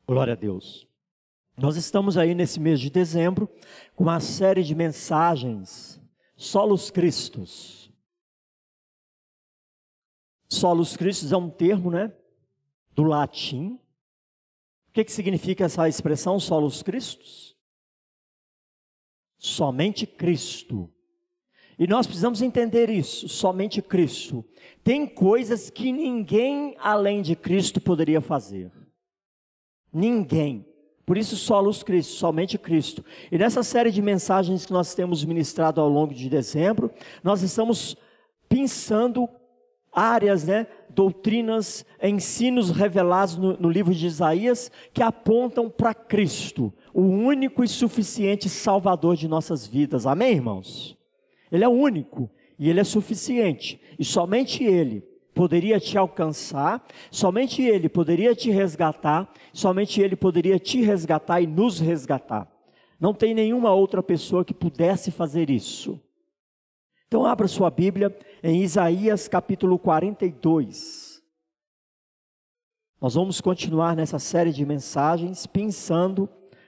Glória a Deus. Nós estamos aí nesse mês de dezembro com uma série de mensagens, Solus Christus. Solus Christus é um termo, do latim. O que significa essa expressão, Solus Christus? Somente Cristo. E nós precisamos entender isso, somente Cristo. Tem coisas que ninguém além de Cristo poderia fazer. Ninguém. Por isso, solus Cristo, somente Cristo. E nessa série de mensagens que nós temos ministrado ao longo de dezembro, nós estamos pensando áreas, doutrinas, ensinos revelados no livro de Isaías, que apontam para Cristo, o único e suficiente Salvador de nossas vidas. Amém, irmãos? Ele é o único e Ele é suficiente. E somente Ele poderia te alcançar, somente Ele poderia te resgatar, somente Ele poderia te resgatar e nos resgatar. Não tem nenhuma outra pessoa que pudesse fazer isso. Então abra sua Bíblia em Isaías capítulo 42. Nós vamos continuar nessa série de mensagens, pensando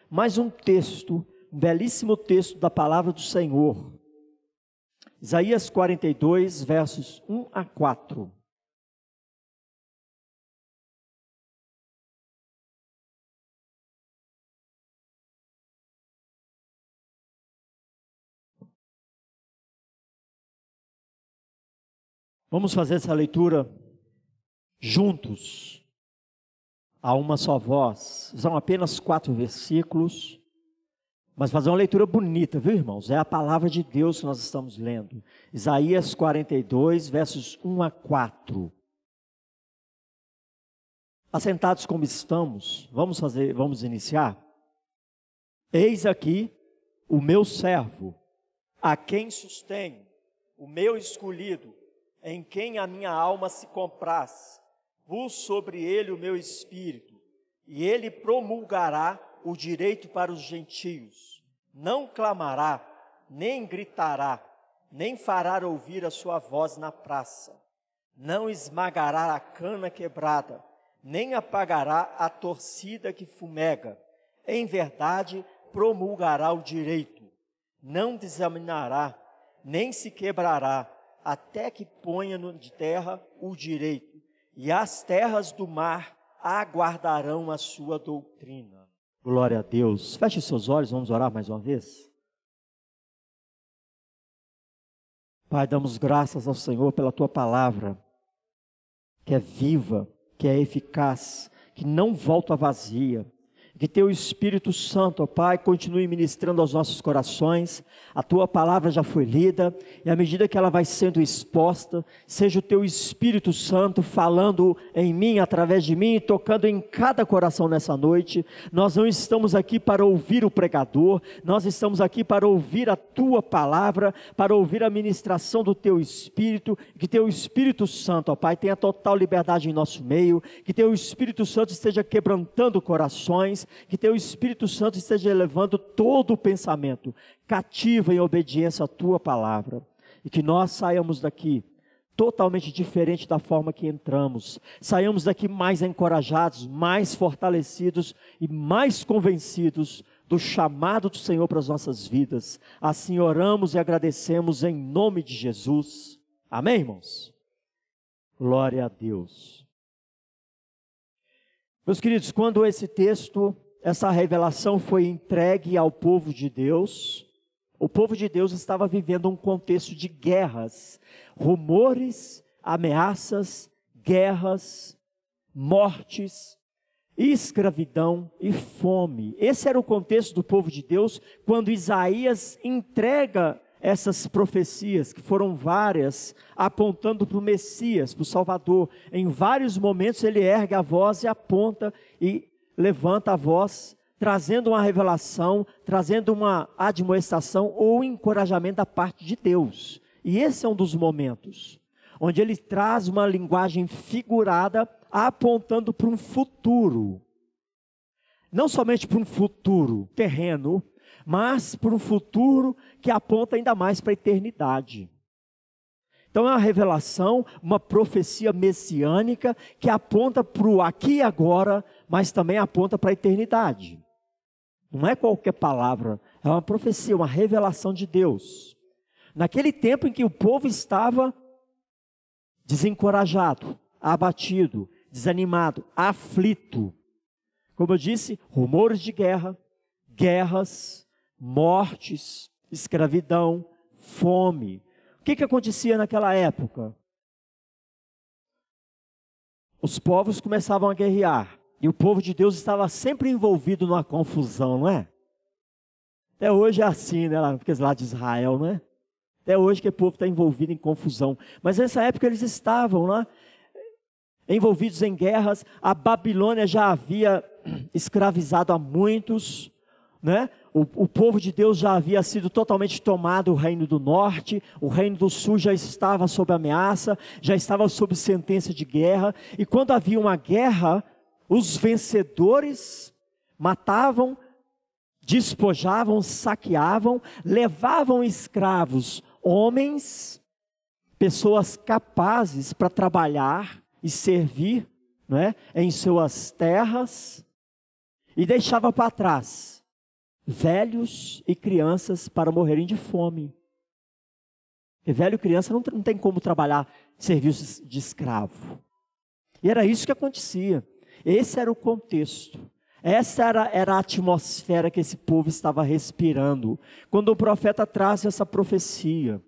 mais um texto, um belíssimo texto da palavra do Senhor. Isaías 42, versos 1 a 4. Vamos fazer essa leitura juntos, a uma só voz. São apenas 4 versículos, mas fazer uma leitura bonita, viu, irmãos? É a palavra de Deus que nós estamos lendo. Isaías 42, versos 1 a 4. Assentados como estamos, vamos iniciar? Eis aqui o meu servo, a quem sustenho, o meu escolhido, em quem a minha alma se compraz. Pus sobre ele o meu espírito, e ele promulgará o direito para os gentios. Não clamará, nem gritará, nem fará ouvir a sua voz na praça. Não esmagará a cana quebrada, nem apagará a torcida que fumega. Em verdade, promulgará o direito. Não desaminará, nem se quebrará, até que ponha de terra o direito, e as terras do mar aguardarão a sua doutrina. Glória a Deus. Feche seus olhos, vamos orar mais uma vez. Pai, damos graças ao Senhor pela Tua palavra, que é viva, que é eficaz, que não volta vazia. Que Teu Espírito Santo, ó Pai, continue ministrando aos nossos corações. A Tua palavra já foi lida, e à medida que ela vai sendo exposta, seja o Teu Espírito Santo falando em mim, através de mim, e tocando em cada coração nessa noite. Nós não estamos aqui para ouvir o pregador, nós estamos aqui para ouvir a Tua palavra, para ouvir a ministração do Teu Espírito. Que Teu Espírito Santo, ó Pai, tenha total liberdade em nosso meio, que Teu Espírito Santo esteja quebrantando corações, que Teu Espírito Santo esteja elevando todo o pensamento cativo em obediência à Tua palavra, e que nós saiamos daqui totalmente diferente da forma que entramos, saiamos daqui mais encorajados, mais fortalecidos e mais convencidos do chamado do Senhor para as nossas vidas. Assim oramos e agradecemos em nome de Jesus. Amém, irmãos? Glória a Deus. Meus queridos, quando esse texto, essa revelação foi entregue ao povo de Deus, o povo de Deus estava vivendo um contexto de guerras, rumores, ameaças, guerras, mortes, escravidão e fome. Esse era o contexto do povo de Deus quando Isaías entrega essas profecias, que foram várias, apontando para o Messias, para o Salvador. Em vários momentos ele ergue a voz e aponta e levanta a voz, trazendo uma revelação, trazendo uma admoestação ou encorajamento da parte de Deus. E esse é um dos momentos onde ele traz uma linguagem figurada, apontando para um futuro. Não somente para um futuro terreno, mas para um futuro que aponta ainda mais para a eternidade. Então é uma revelação, uma profecia messiânica que aponta para o aqui e agora, mas também aponta para a eternidade. Não é qualquer palavra, é uma profecia, uma revelação de Deus. Naquele tempo em que o povo estava desencorajado, abatido, desanimado, aflito. Como eu disse, rumores de guerra, guerras, mortes, escravidão, fome. O que acontecia naquela época? Os povos começavam a guerrear. E o povo de Deus estava sempre envolvido numa confusão, não é? Até hoje é assim, né? Porque lá de Israel, não é? Até hoje que o povo está envolvido em confusão. Mas nessa época eles estavam lá, envolvidos em guerras. A Babilônia já havia escravizado a muitos, né? O povo de Deus já havia sido totalmente tomado, o reino do norte, o reino do sul já estava sob ameaça, já estava sob sentença de guerra. E quando havia uma guerra, os vencedores matavam, despojavam, saqueavam, levavam escravos, homens, pessoas capazes para trabalhar e servir, né, em suas terras, e deixava para trás velhos e crianças para morrerem de fome. Porque velho e criança não tem como trabalhar serviços de escravo. E era isso que acontecia. Esse era o contexto. Essa era a atmosfera que esse povo estava respirando quando o profeta traz essa profecia.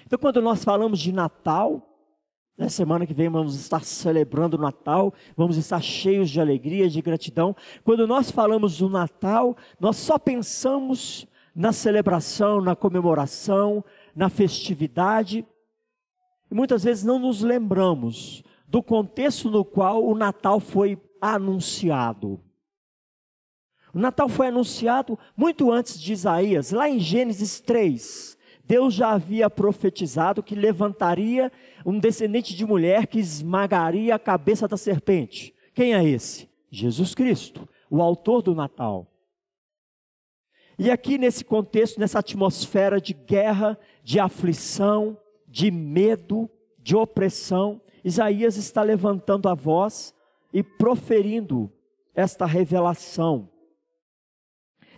Então, quando nós falamos de Natal, na semana que vem vamos estar celebrando o Natal, vamos estar cheios de alegria, de gratidão. Quando nós falamos do Natal, nós só pensamos na celebração, na comemoração, na festividade. E muitas vezes não nos lembramos do contexto no qual o Natal foi anunciado. O Natal foi anunciado muito antes de Isaías, lá em Gênesis 3. Deus já havia profetizado que levantaria um descendente de mulher que esmagaria a cabeça da serpente. Quem é esse? Jesus Cristo, o autor do Natal. E aqui nesse contexto, nessa atmosfera de guerra, de aflição, de medo, de opressão, Isaías está levantando a voz e proferindo esta revelação.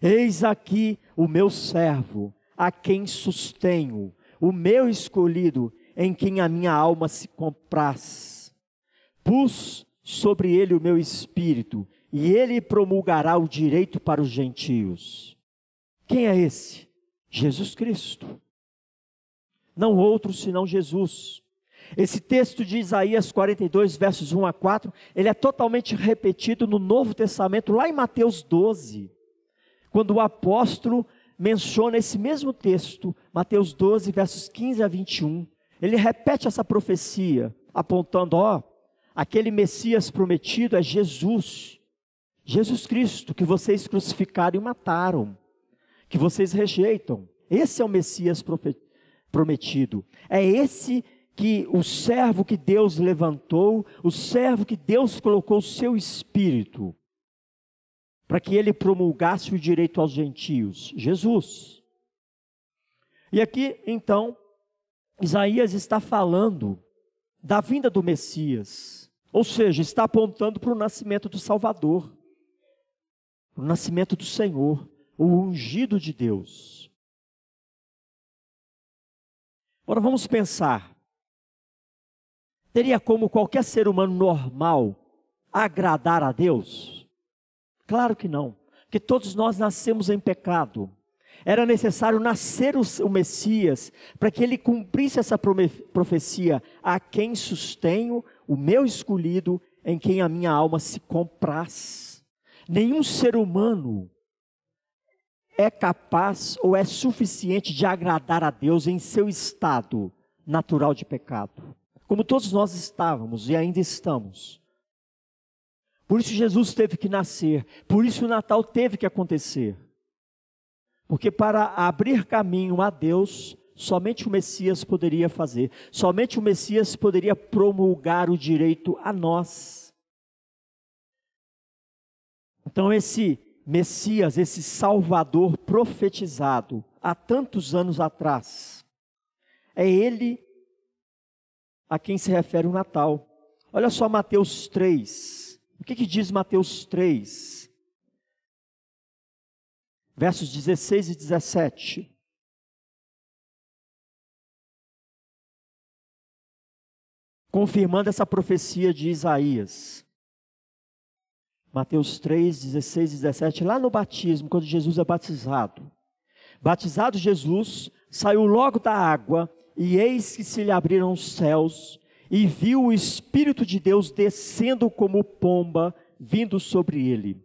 Eis aqui o meu servo, a quem sustenho, o meu escolhido, em quem a minha alma se compraz. Pus sobre ele o meu espírito, e ele promulgará o direito para os gentios. Quem é esse? Jesus Cristo. Não outro senão Jesus. Esse texto de Isaías 42, versos 1 a 4, ele é totalmente repetido no Novo Testamento, lá em Mateus 12, quando o apóstolo menciona esse mesmo texto, Mateus 12, versos 15 a 21, ele repete essa profecia, apontando, aquele Messias prometido é Jesus, Jesus Cristo, que vocês crucificaram e mataram, que vocês rejeitam. Esse é o Messias prometido, é esse que o servo que Deus levantou, o servo que Deus colocou o seu Espírito, para que ele promulgasse o direito aos gentios, Jesus. E aqui, então, Isaías está falando da vinda do Messias, ou seja, está apontando para o nascimento do Salvador, o nascimento do Senhor, o ungido de Deus. Agora vamos pensar, teria como qualquer ser humano normal agradar a Deus? Claro que não, porque todos nós nascemos em pecado. Era necessário nascer o Messias, para que ele cumprisse essa profecia, a quem sustenho, o meu escolhido, em quem a minha alma se compraz. Nenhum ser humano é capaz ou é suficiente de agradar a Deus em seu estado natural de pecado, como todos nós estávamos e ainda estamos. Por isso Jesus teve que nascer, por isso o Natal teve que acontecer. Porque para abrir caminho a Deus, somente o Messias poderia fazer, somente o Messias poderia promulgar o direito a nós. Então esse Messias, esse Salvador profetizado há tantos anos atrás, É Ele a quem se refere o Natal. Olha só Mateus 3. O que diz Mateus 3? Versos 16 e 17. Confirmando essa profecia de Isaías. Mateus 3, 16 e 17, lá no batismo, quando Jesus é batizado. Batizado Jesus, saiu logo da água, e eis que se lhe abriram os céus, e viu o Espírito de Deus descendo como pomba, vindo sobre ele.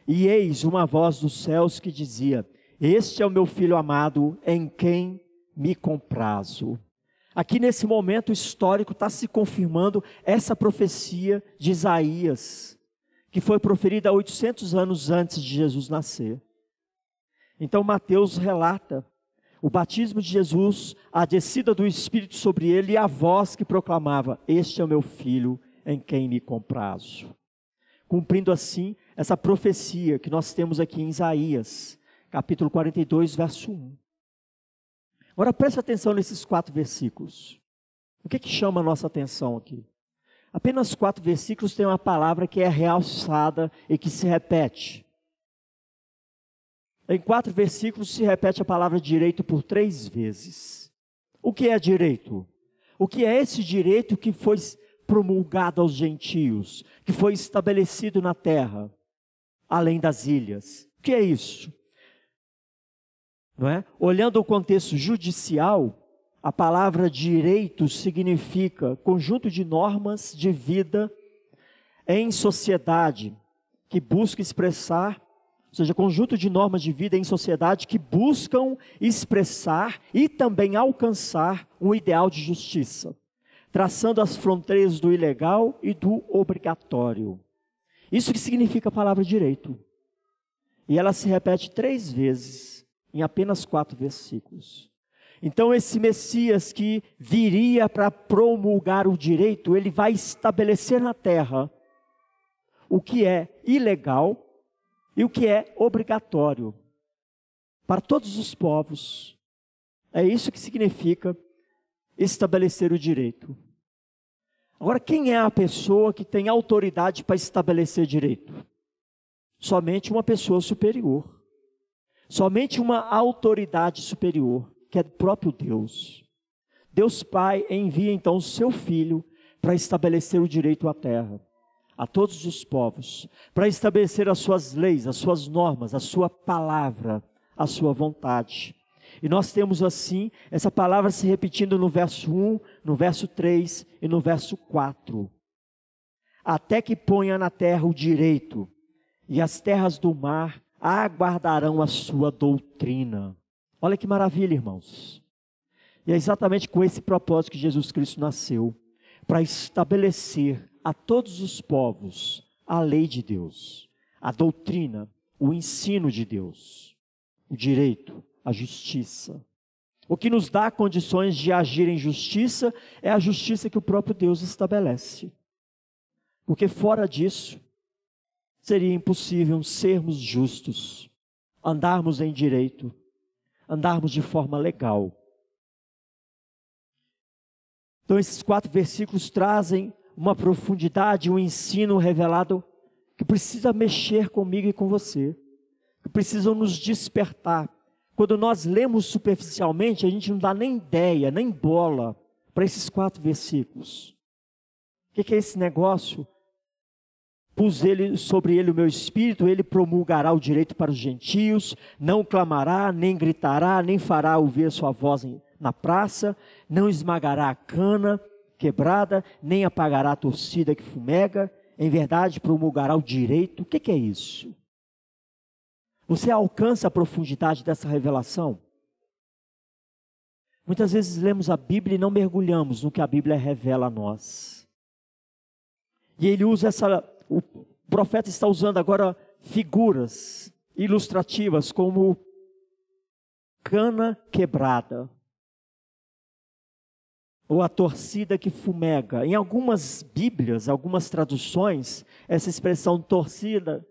E eis uma voz dos céus que dizia: este é o meu Filho amado, em quem me comprazo. Aqui nesse momento histórico está se confirmando essa profecia de Isaías, que foi proferida 800 anos antes de Jesus nascer. Então Mateus relata o batismo de Jesus, a descida do Espírito sobre ele e a voz que proclamava: este é o meu Filho em quem me comprazo. Cumprindo assim essa profecia que nós temos aqui em Isaías, capítulo 42, verso 1. Agora preste atenção nesses 4 versículos. O que chama a nossa atenção aqui? Apenas 4 versículos têm uma palavra que é realçada e que se repete. Em 4 versículos se repete a palavra direito por 3 vezes. O que é direito? O que é esse direito que foi promulgado aos gentios, que foi estabelecido na terra, além das ilhas? O que é isso? Não é? Olhando o contexto judicial, a palavra direito significa conjunto de normas de vida em sociedade, que busca expressar, ou seja, conjunto de normas de vida em sociedade que buscam expressar e também alcançar um ideal de justiça, traçando as fronteiras do ilegal e do obrigatório. Isso que significa a palavra direito. E ela se repete 3 vezes, em apenas 4 versículos. Então esse Messias que viria para promulgar o direito, ele vai estabelecer na terra o que é ilegal e o que é obrigatório para todos os povos. É isso que significa estabelecer o direito. Agora, quem é a pessoa que tem autoridade para estabelecer direito? Somente uma pessoa superior. Somente uma autoridade superior, que é do próprio Deus. Deus Pai envia então o seu Filho para estabelecer o direito à terra, a todos os povos, para estabelecer as suas leis, as suas normas, a sua palavra, a sua vontade. E nós temos assim, essa palavra se repetindo no verso 1, no verso 3 e no verso 4. Até que ponha na terra o direito, e as terras do mar aguardarão a sua doutrina. Olha que maravilha, irmãos. E é exatamente com esse propósito que Jesus Cristo nasceu, para estabelecer a todos os povos a lei de Deus, a doutrina, o ensino de Deus, o direito, a justiça. O que nos dá condições de agir em justiça é a justiça que o próprio Deus estabelece. Porque fora disso, seria impossível sermos justos, andarmos em direito, andarmos de forma legal. Então esses 4 versículos trazem uma profundidade, um ensino revelado que precisa mexer comigo e com você, que precisam nos despertar. Quando nós lemos superficialmente, a gente não dá nem ideia, nem bola para esses 4 versículos. O que é esse negócio? Pus sobre ele o meu espírito, ele promulgará o direito para os gentios, não clamará, nem gritará, nem fará ouvir sua voz na praça, não esmagará a cana quebrada, nem apagará a torcida que fumega, em verdade promulgará o direito. O que é isso? Você alcança a profundidade dessa revelação? Muitas vezes lemos a Bíblia e não mergulhamos no que a Bíblia revela a nós. E ele usa o profeta está usando agora figuras ilustrativas como cana quebrada, ou a torcida que fumega. Em algumas Bíblias, algumas traduções, essa expressão torcida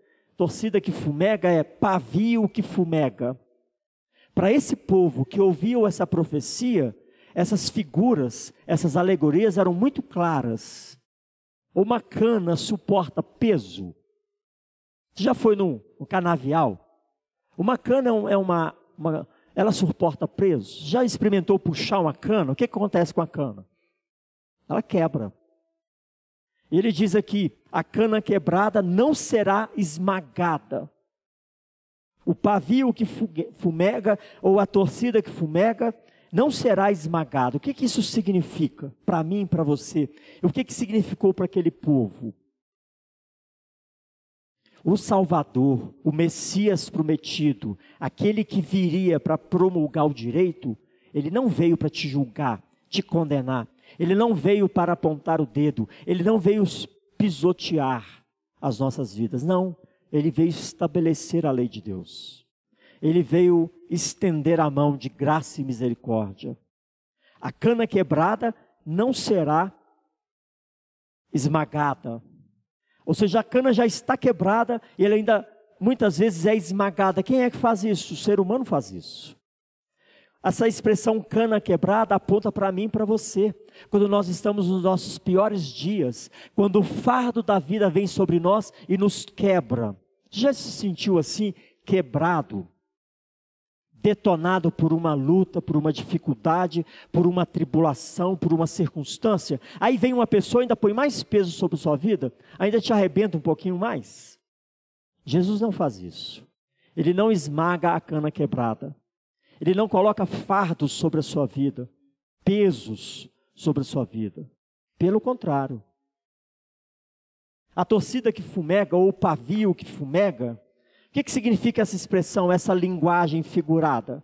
que fumega é pavio que fumega. Para esse povo que ouviu essa profecia, essas figuras, essas alegorias eram muito claras. Uma cana suporta peso. Você já foi no canavial? Uma cana ela suporta peso. Já experimentou puxar uma cana? O que acontece com a cana? Ela quebra. Ele diz aqui, a cana quebrada não será esmagada. O pavio que fumega, ou a torcida que fumega, não será esmagado. O que isso significa para mim e para você? O que significou para aquele povo? O Salvador, o Messias prometido, aquele que viria para promulgar o direito, ele não veio para te julgar, te condenar. Ele não veio para apontar o dedo. Ele não veio pisotear as nossas vidas. Não, ele veio estabelecer a lei de Deus. Ele veio estender a mão de graça e misericórdia. A cana quebrada não será esmagada. Ou seja, a cana já está quebrada e ela ainda muitas vezes é esmagada. Quem é que faz isso? O ser humano faz isso. Essa expressão cana quebrada aponta para mim e para você. Quando nós estamos nos nossos piores dias, quando o fardo da vida vem sobre nós e nos quebra. Já se sentiu assim, quebrado? Detonado por uma luta, por uma dificuldade, por uma tribulação, por uma circunstância. Aí vem uma pessoa e ainda põe mais peso sobre a sua vida, ainda te arrebenta um pouquinho mais. Jesus não faz isso. Ele não esmaga a cana quebrada. Ele não coloca fardos sobre a sua vida, pesos sobre a sua vida. Pelo contrário. A torcida que fumega, ou o pavio que fumega, o que significa essa expressão, essa linguagem figurada?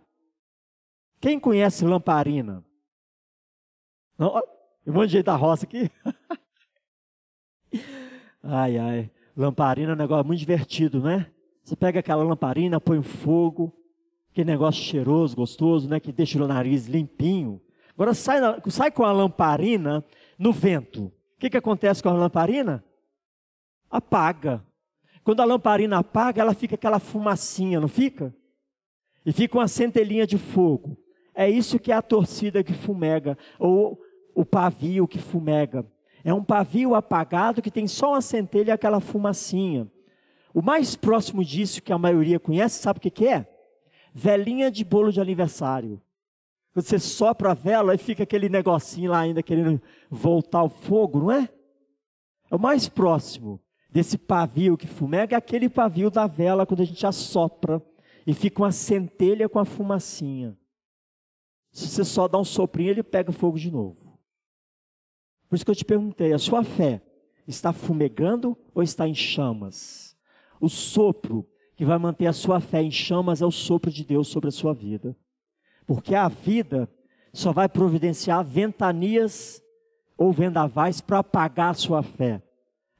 Quem conhece lamparina? Não, um monte de gente da roça aqui. Ai, lamparina é um negócio muito divertido, né? Você pega aquela lamparina, põe fogo, aquele negócio cheiroso, gostoso, né? Que deixa o nariz limpinho. Agora sai com a lamparina no vento. O que acontece com a lamparina? Apaga. Quando a lamparina apaga, ela fica aquela fumacinha, não fica? E fica uma centelhinha de fogo. É isso que é a torcida que fumega, ou o pavio que fumega. É um pavio apagado que tem só uma centelha e aquela fumacinha. O mais próximo disso que a maioria conhece, sabe o que é? Velinha de bolo de aniversário. Quando você sopra a vela e fica aquele negocinho lá ainda querendo voltar ao fogo, não é? É o mais próximo desse pavio que fumega, é aquele pavio da vela quando a gente assopra e fica uma centelha com a fumacinha. Se você só dá um soprinho, ele pega fogo de novo. Por isso que eu te perguntei, a sua fé está fumegando ou está em chamas? O sopro que vai manter a sua fé em chamas é o sopro de Deus sobre a sua vida. Porque a vida só vai providenciar ventanias ou vendavais para apagar a sua fé,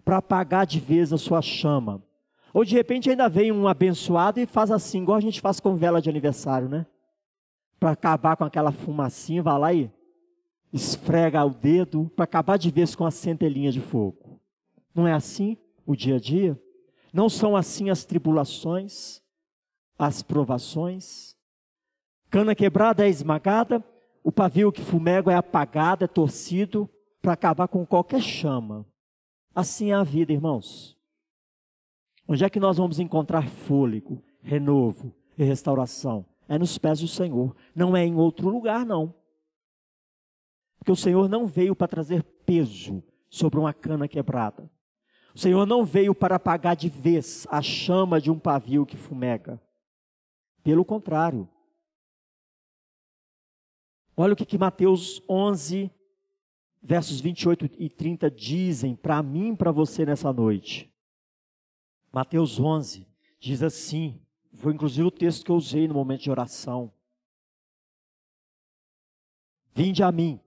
para apagar de vez a sua chama. Ou de repente ainda vem um abençoado e faz assim, igual a gente faz com vela de aniversário, né? Para acabar com aquela fumacinha, vai lá e esfrega o dedo, para acabar de vez com a centelhinha de fogo. Não é assim o dia a dia? Não são assim as tribulações, as provações? Cana quebrada é esmagada, o pavio que fumega é apagado, é torcido, para acabar com qualquer chama. Assim é a vida, irmãos. Onde é que nós vamos encontrar fôlego, renovo e restauração? É nos pés do Senhor, não é em outro lugar, não. Porque o Senhor não veio para trazer peso sobre uma cana quebrada. O Senhor não veio para apagar de vez a chama de um pavio que fumega. Pelo contrário. Olha o que Mateus 11, versos 28 e 30 dizem para mim e para você nessa noite. Mateus 11 diz assim, foi inclusive o texto que eu usei no momento de oração. Vinde a mim,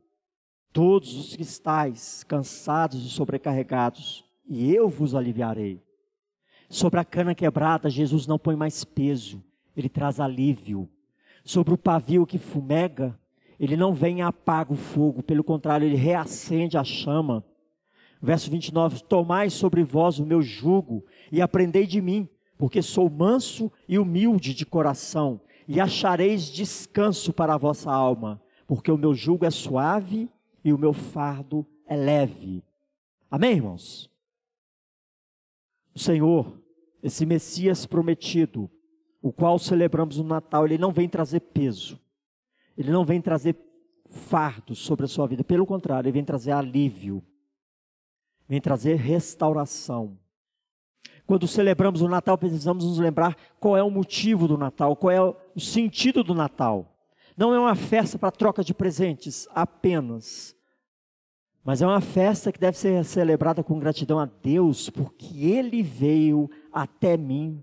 todos os que estáis cansados e sobrecarregados, e eu vos aliviarei. Sobre a cana quebrada, Jesus não põe mais peso, ele traz alívio. Sobre o pavio que fumega, ele não vem e apaga o fogo, pelo contrário, ele reacende a chama. Verso 29, tomai sobre vós o meu jugo e aprendei de mim, porque sou manso e humilde de coração, e achareis descanso para a vossa alma, porque o meu jugo é suave e o meu fardo é leve. Amém, irmãos? O Senhor, esse Messias prometido, o qual celebramos no Natal, ele não vem trazer peso, ele não vem trazer fardo sobre a sua vida, pelo contrário, ele vem trazer alívio, vem trazer restauração. Quando celebramos o Natal, precisamos nos lembrar qual é o motivo do Natal, qual é o sentido do Natal. Não é uma festa para troca de presentes apenas, mas é uma festa que deve ser celebrada com gratidão a Deus, porque Ele veio até mim,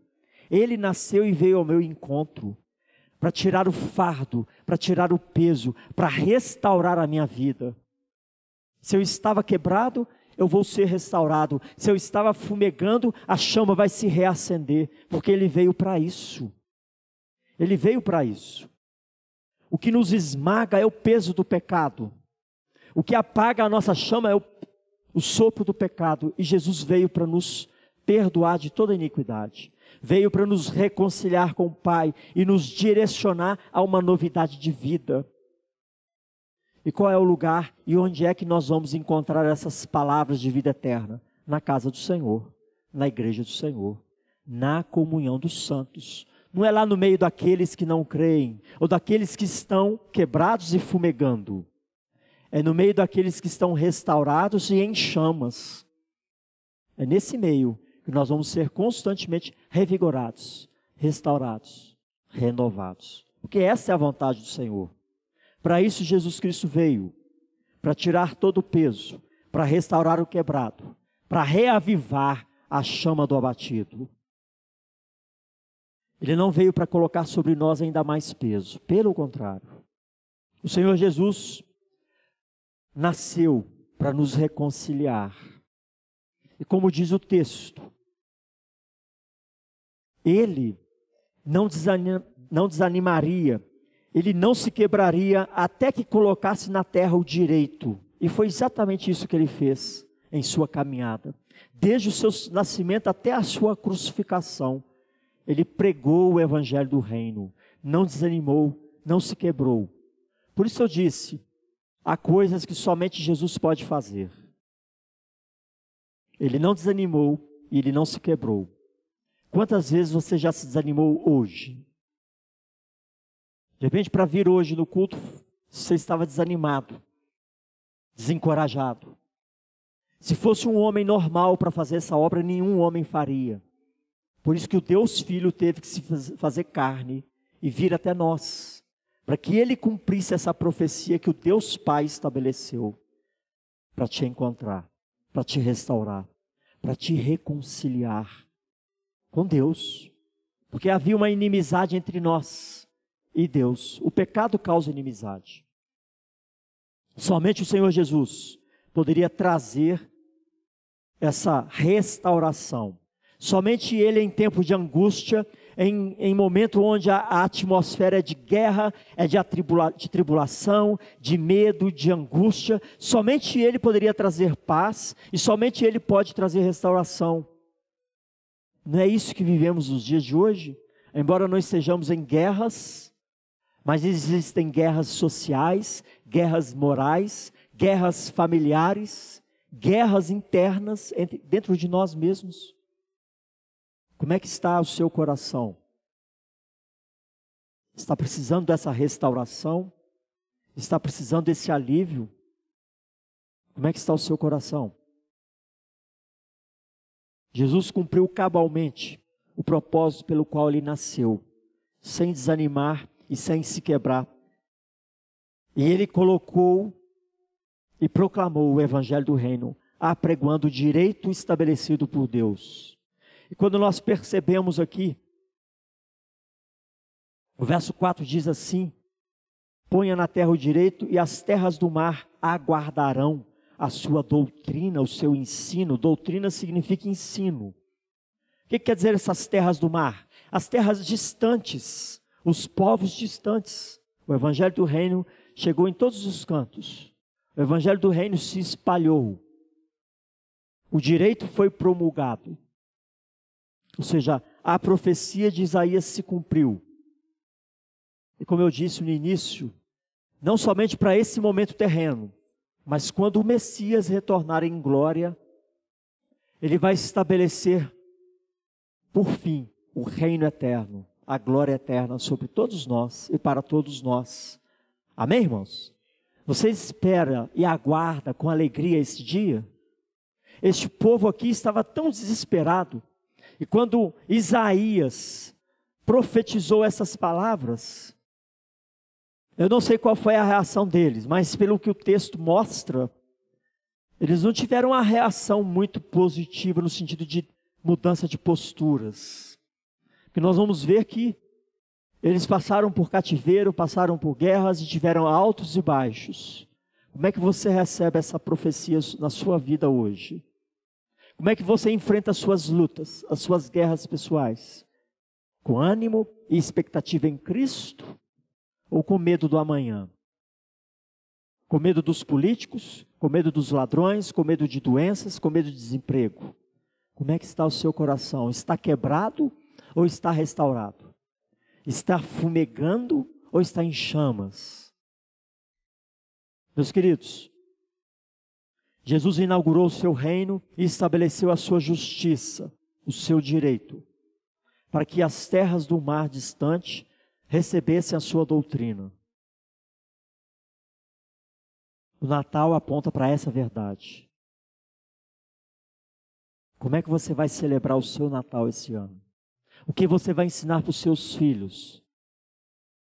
Ele nasceu e veio ao meu encontro, para tirar o fardo, para tirar o peso, para restaurar a minha vida. Se eu estava quebrado, eu vou ser restaurado. Se eu estava fumegando, a chama vai se reacender, porque Ele veio para isso. Ele veio para isso. O que nos esmaga é o peso do pecado. O que apaga a nossa chama é o sopro do pecado. E Jesus veio para nos perdoar de toda iniquidade. Veio para nos reconciliar com o Pai e nos direcionar a uma novidade de vida. E qual é o lugar e onde é que nós vamos encontrar essas palavras de vida eterna? Na casa do Senhor, na igreja do Senhor, na comunhão dos santos. Não é lá no meio daqueles que não creem, ou daqueles que estão quebrados e fumegando. É no meio daqueles que estão restaurados e em chamas. É nesse meio que nós vamos ser constantemente revigorados, restaurados, renovados. Porque essa é a vontade do Senhor. Para isso Jesus Cristo veio, para tirar todo o peso, para restaurar o quebrado, para reavivar a chama do abatido. Ele não veio para colocar sobre nós ainda mais peso, pelo contrário. O Senhor Jesus nasceu para nos reconciliar. E como diz o texto, Ele não desanimaria, Ele não se quebraria até que colocasse na terra o direito. E foi exatamente isso que Ele fez em sua caminhada. Desde o seu nascimento até a sua crucificação, Ele pregou o evangelho do reino. Não desanimou, não se quebrou. Por isso eu disse, há coisas que somente Jesus pode fazer. Ele não desanimou e Ele não se quebrou. Quantas vezes você já se desanimou hoje? De repente, para vir hoje no culto, você estava desanimado, desencorajado. Se fosse um homem normal para fazer essa obra, nenhum homem faria. Por isso que o Deus Filho teve que se fazer carne e vir até nós, para que Ele cumprisse essa profecia que o Deus Pai estabeleceu, para te encontrar, para te restaurar, para te reconciliar com Deus, porque havia uma inimizade entre nós e Deus. O pecado causa inimizade. Somente o Senhor Jesus poderia trazer essa restauração. Somente Ele, em tempo de angústia, em momento onde a atmosfera é de guerra, é de tribulação, de medo, de angústia, somente Ele poderia trazer paz e somente Ele pode trazer restauração. Não é isso que vivemos nos dias de hoje? Embora nós estejamos em guerras, mas existem guerras sociais, guerras morais, guerras familiares, guerras internas dentro de nós mesmos. Como é que está o seu coração? Está precisando dessa restauração? Está precisando desse alívio? Como é que está o seu coração? Jesus cumpriu cabalmente o propósito pelo qual Ele nasceu, sem desanimar e sem se quebrar. E Ele colocou e proclamou o Evangelho do Reino, apregoando o direito estabelecido por Deus. E quando nós percebemos aqui, o verso 4 diz assim: ponha na terra o direito e as terras do mar aguardarão a sua doutrina, o seu ensino. Doutrina significa ensino. O que quer dizer essas terras do mar? As terras distantes, os povos distantes. O Evangelho do Reino chegou em todos os cantos. O Evangelho do Reino se espalhou. O direito foi promulgado. Ou seja, a profecia de Isaías se cumpriu. E como eu disse no início, não somente para esse momento terreno, mas quando o Messias retornar em glória, ele vai estabelecer, por fim, o reino eterno, a glória eterna sobre todos nós e para todos nós. Amém, irmãos? Você espera e aguarda com alegria esse dia? Este povo aqui estava tão desesperado, e quando Isaías profetizou essas palavras, eu não sei qual foi a reação deles, mas pelo que o texto mostra, eles não tiveram uma reação muito positiva no sentido de mudança de posturas. Porque nós vamos ver que eles passaram por cativeiro, passaram por guerras e tiveram altos e baixos. Como é que você recebe essa profecia na sua vida hoje? Como é que você enfrenta as suas lutas, as suas guerras pessoais? Com ânimo e expectativa em Cristo? Ou com medo do amanhã? Com medo dos políticos? Com medo dos ladrões? Com medo de doenças? Com medo de desemprego? Como é que está o seu coração? Está quebrado ou está restaurado? Está fumegando ou está em chamas? Meus queridos, Jesus inaugurou o seu reino e estabeleceu a sua justiça, o seu direito, para que as terras do mar distante recebessem a sua doutrina. O Natal aponta para essa verdade. Como é que você vai celebrar o seu Natal esse ano? O que você vai ensinar para os seus filhos?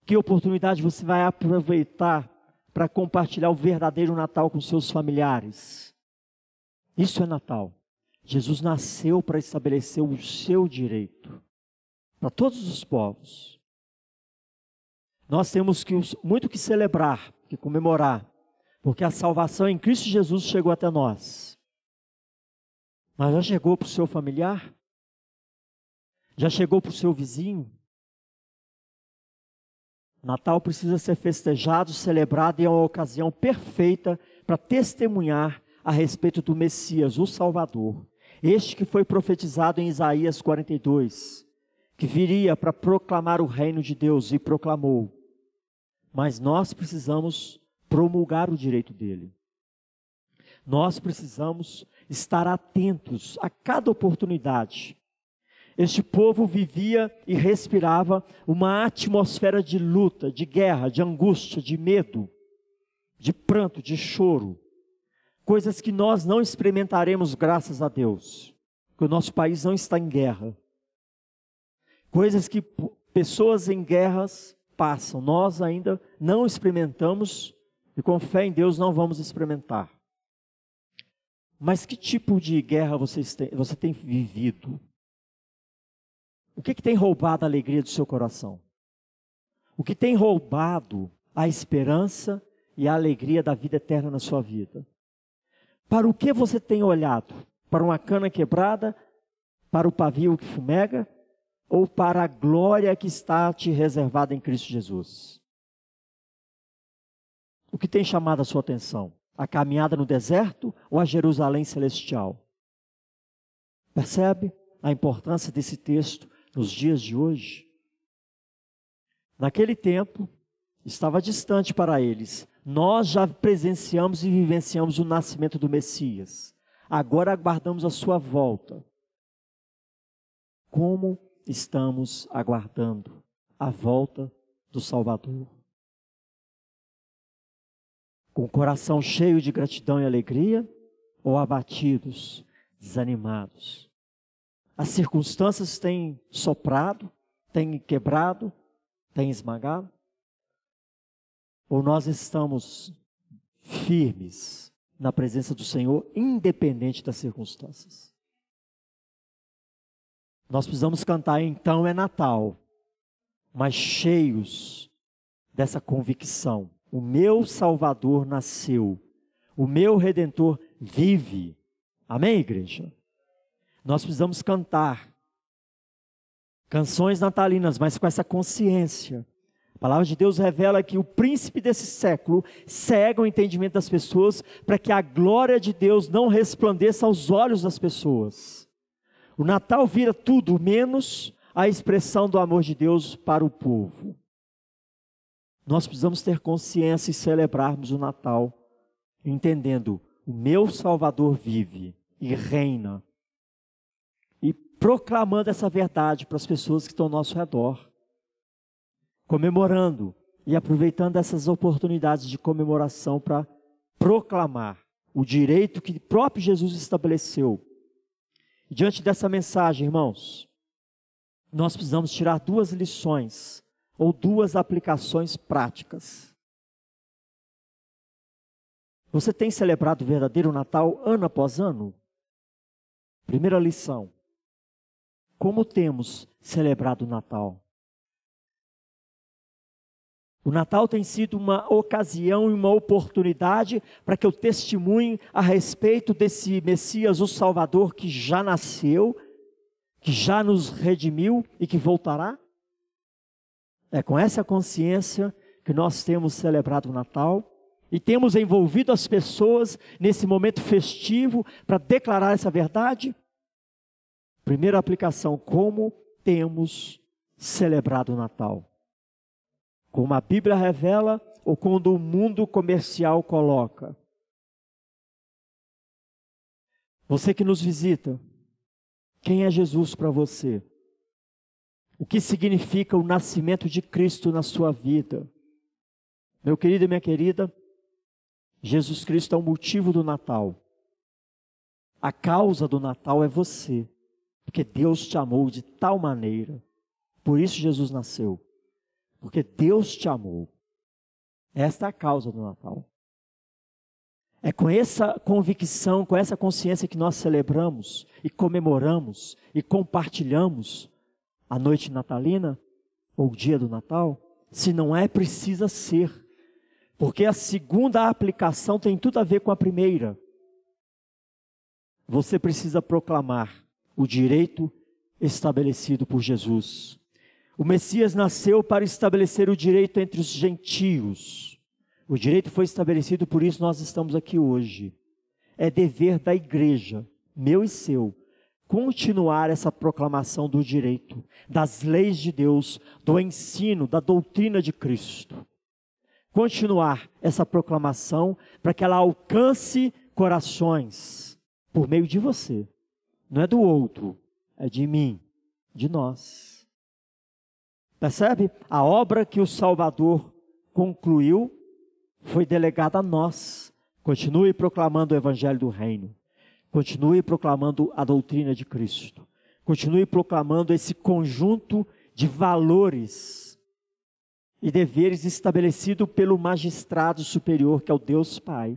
Que oportunidade você vai aproveitar para compartilhar o verdadeiro Natal com seus familiares? Isso é Natal. Jesus nasceu para estabelecer o seu direito para todos os povos. Nós temos muito que celebrar, que comemorar, porque a salvação em Cristo Jesus chegou até nós. Mas já chegou para o seu familiar? Já chegou para o seu vizinho? Natal precisa ser festejado, celebrado, e é uma ocasião perfeita para testemunhar a respeito do Messias, o Salvador. Este que foi profetizado em Isaías 42, que viria para proclamar o reino de Deus, e proclamou. Mas nós precisamos promulgar o direito dele. Nós precisamos estar atentos a cada oportunidade. Este povo vivia e respirava uma atmosfera de luta, de guerra, de angústia, de medo, de pranto, de choro. Coisas que nós não experimentaremos, graças a Deus, porque o nosso país não está em guerra. Coisas que pessoas em guerras passam, nós ainda não experimentamos e com fé em Deus não vamos experimentar. Mas que tipo de guerra você tem vivido? O que tem roubado a alegria do seu coração? O que tem roubado a esperança e a alegria da vida eterna na sua vida? Para o que você tem olhado? Para uma cana quebrada? Para o pavio que fumega? Ou para a glória que está te reservada em Cristo Jesus? O que tem chamado a sua atenção? A caminhada no deserto ou a Jerusalém celestial? Percebe a importância desse texto nos dias de hoje? Naquele tempo, estava distante para eles. Nós já presenciamos e vivenciamos o nascimento do Messias. Agora aguardamos a sua volta. Como estamos aguardando a volta do Salvador? Com o coração cheio de gratidão e alegria, ou abatidos, desanimados? As circunstâncias têm soprado, têm quebrado, têm esmagado? Ou nós estamos firmes na presença do Senhor, independente das circunstâncias? Nós precisamos cantar, então é Natal, mas cheios dessa convicção. O meu Salvador nasceu, o meu Redentor vive. Amém, igreja? Nós precisamos cantar canções natalinas, mas com essa consciência. A palavra de Deus revela que o príncipe desse século cega o entendimento das pessoas para que a glória de Deus não resplandeça aos olhos das pessoas. O Natal vira tudo menos a expressão do amor de Deus para o povo. Nós precisamos ter consciência e celebrarmos o Natal, entendendo, o meu Salvador vive e reina, e proclamando essa verdade para as pessoas que estão ao nosso redor, comemorando e aproveitando essas oportunidades de comemoração para proclamar o direito que o próprio Jesus estabeleceu. E diante dessa mensagem, irmãos, nós precisamos tirar duas lições ou duas aplicações práticas. Você tem celebrado o verdadeiro Natal ano após ano? Primeira lição: como temos celebrado o Natal? O Natal tem sido uma ocasião e uma oportunidade para que eu testemunhe a respeito desse Messias, o Salvador, que já nasceu, que já nos redimiu e que voltará? É com essa consciência que nós temos celebrado o Natal e temos envolvido as pessoas nesse momento festivo para declarar essa verdade? Primeira aplicação: como temos celebrado o Natal? Como a Bíblia revela ou quando o mundo comercial coloca? Você que nos visita, quem é Jesus para você? O que significa o nascimento de Cristo na sua vida? Meu querido e minha querida, Jesus Cristo é o motivo do Natal. A causa do Natal é você, porque Deus te amou de tal maneira. Por isso Jesus nasceu. Porque Deus te amou. Esta é a causa do Natal. É com essa convicção, com essa consciência que nós celebramos e comemoramos e compartilhamos a noite natalina ou o dia do Natal. Se não é, precisa ser. Porque a segunda aplicação tem tudo a ver com a primeira. Você precisa proclamar o direito estabelecido por Jesus. O Messias nasceu para estabelecer o direito entre os gentios. O direito foi estabelecido, por isso nós estamos aqui hoje. É dever da igreja, meu e seu, continuar essa proclamação do direito, das leis de Deus, do ensino, da doutrina de Cristo. Continuar essa proclamação para que ela alcance corações por meio de você. Não é do outro, é de mim, de nós. Percebe? A obra que o Salvador concluiu foi delegada a nós. Continue proclamando o Evangelho do Reino. Continue proclamando a doutrina de Cristo. Continue proclamando esse conjunto de valores e deveres estabelecido pelo magistrado superior, que é o Deus Pai.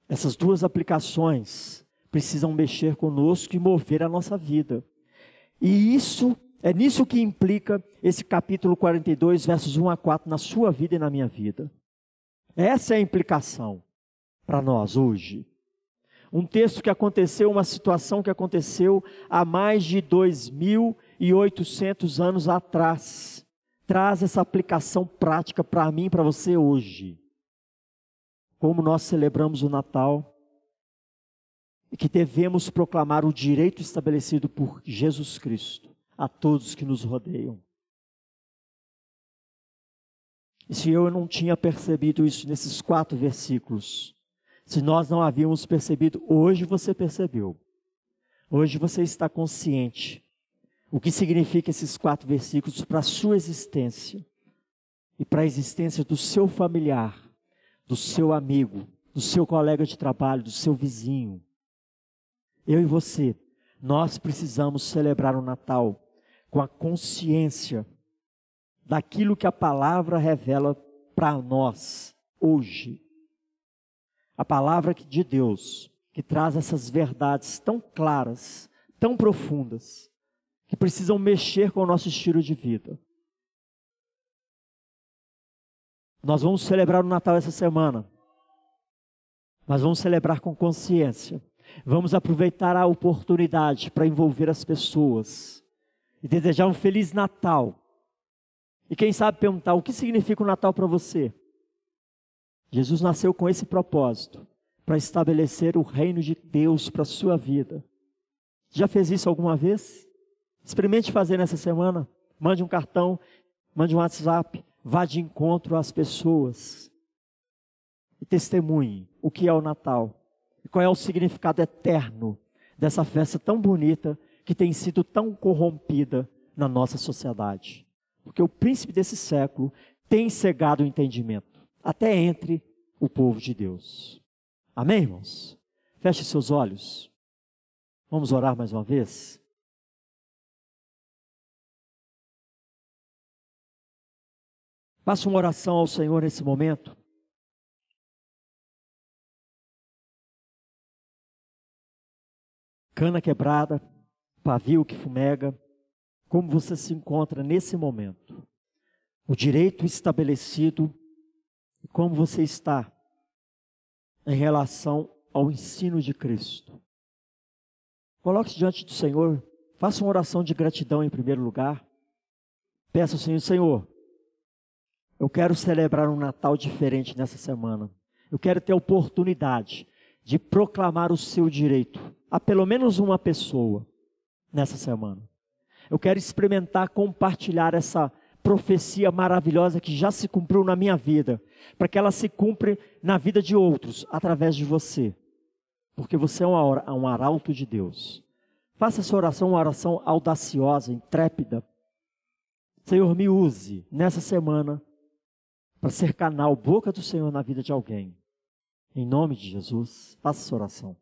Essas duas aplicações precisam mexer conosco e mover a nossa vida. E isso, é nisso que implica esse capítulo 42, versos 1 a 4, na sua vida e na minha vida. Essa é a implicação para nós hoje. Um texto que aconteceu, uma situação que aconteceu há mais de 2.800 anos atrás, traz essa aplicação prática para mim e para você hoje. Como nós celebramos o Natal, e que devemos proclamar o direito estabelecido por Jesus Cristo a todos que nos rodeiam. E se eu não tinha percebido isso nesses 4 versículos, se nós não havíamos percebido, hoje você percebeu. Hoje você está consciente o que significa esses 4 versículos para a sua existência e para a existência do seu familiar, do seu amigo, do seu colega de trabalho, do seu vizinho. Eu e você, nós precisamos celebrar o Natal com a consciência daquilo que a palavra revela para nós hoje. A palavra de Deus, que traz essas verdades tão claras, tão profundas, que precisam mexer com o nosso estilo de vida. Nós vamos celebrar o Natal essa semana, mas vamos celebrar com consciência. Vamos aproveitar a oportunidade para envolver as pessoas e desejar um Feliz Natal. E quem sabe perguntar, o que significa o Natal para você? Jesus nasceu com esse propósito, para estabelecer o reino de Deus para a sua vida. Já fez isso alguma vez? Experimente fazer nessa semana. Mande um cartão, mande um WhatsApp, vá de encontro às pessoas e testemunhe o que é o Natal e qual é o significado eterno dessa festa tão bonita que tem sido tão corrompida na nossa sociedade. Porque o príncipe desse século tem cegado o entendimento, até entre o povo de Deus. Amém, irmãos? Feche seus olhos. Vamos orar mais uma vez? Faça uma oração ao Senhor nesse momento. Cana quebrada, pavio que fumega, como você se encontra nesse momento? O direito estabelecido, e como você está em relação ao ensino de Cristo. Coloque-se diante do Senhor, faça uma oração de gratidão em primeiro lugar. Peça ao Senhor, Senhor, eu quero celebrar um Natal diferente nessa semana. Eu quero ter a oportunidade de proclamar o seu direito a pelo menos uma pessoa nessa semana. Eu quero experimentar, compartilhar essa profecia maravilhosa que já se cumpriu na minha vida, para que ela se cumpra na vida de outros, através de você. Porque você é um arauto de Deus. Faça essa oração, uma oração audaciosa, intrépida. Senhor, me use nessa semana para ser canal, boca do Senhor na vida de alguém. Em nome de Jesus, faça essa oração.